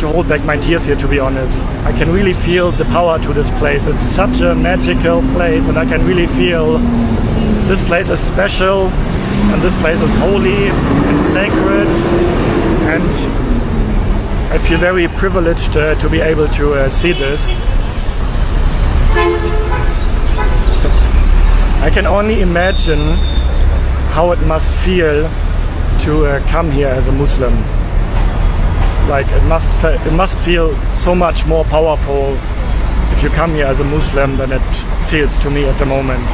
to hold back my tears here, to be honest. I can really feel the power to this place. It's such a magical place, and I can really feel this place is special, and this place is holy and sacred, and I feel very privileged to be able to see this. I can only imagine how it must feel to come here as a Muslim. Like it must feel so much more powerful if you come here as a Muslim than it feels to me at the moment.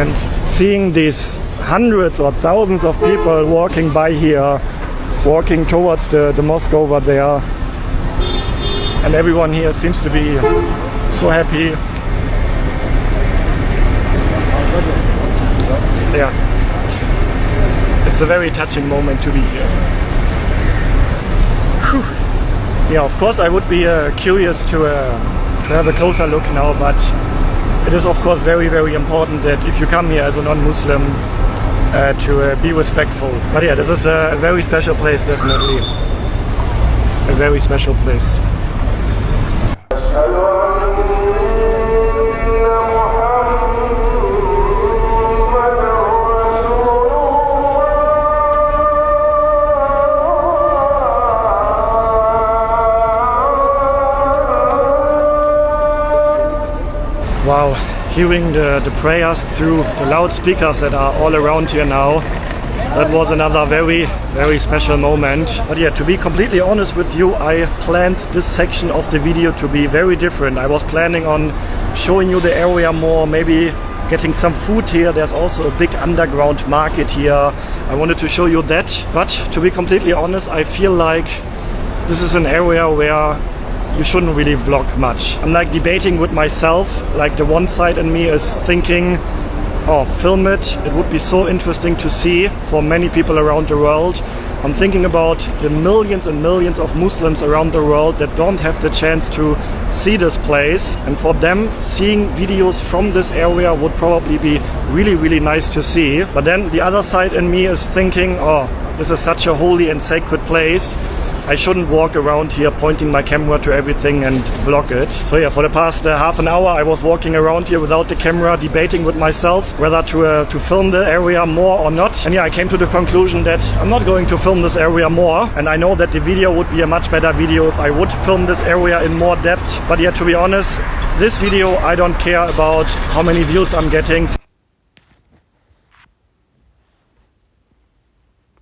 And seeing these hundreds or thousands of people walking by here, walking towards the mosque over there, and everyone here seems to be so happy. Yeah, it's a very touching moment to be here. Whew. Yeah, of course I would be curious to have a closer look now, but it is of course very, very important that if you come here as a non-Muslim to be respectful. But yeah, this is a very special place, definitely. A very special place. Wow, hearing the prayers through the loudspeakers that are all around here now, that was another very, very special moment. But yeah, to be completely honest with you, I planned this section of the video to be very different. I was planning on showing you the area more, maybe getting some food here. There's also a big underground market here. I wanted to show you that. But to be completely honest, I feel like this is an area where you shouldn't really vlog much. I'm like debating with myself, like the one side in me is thinking, oh, film it, it would be so interesting to see for many people around the world. I'm thinking about the millions and millions of Muslims around the world that don't have the chance to see this place, and for them seeing videos from this area would probably be really, really nice to see. But then the other side in me is thinking, oh, this is such a holy and sacred place. I shouldn't walk around here pointing my camera to everything and vlog it. So yeah, for the past half an hour I was walking around here without the camera, debating with myself whether to film the area more or not. And yeah, I came to the conclusion that I'm not going to film this area more, and I know that the video would be a much better video if I would film this area in more depth. But yeah, to be honest, this video I don't care about how many views I'm getting.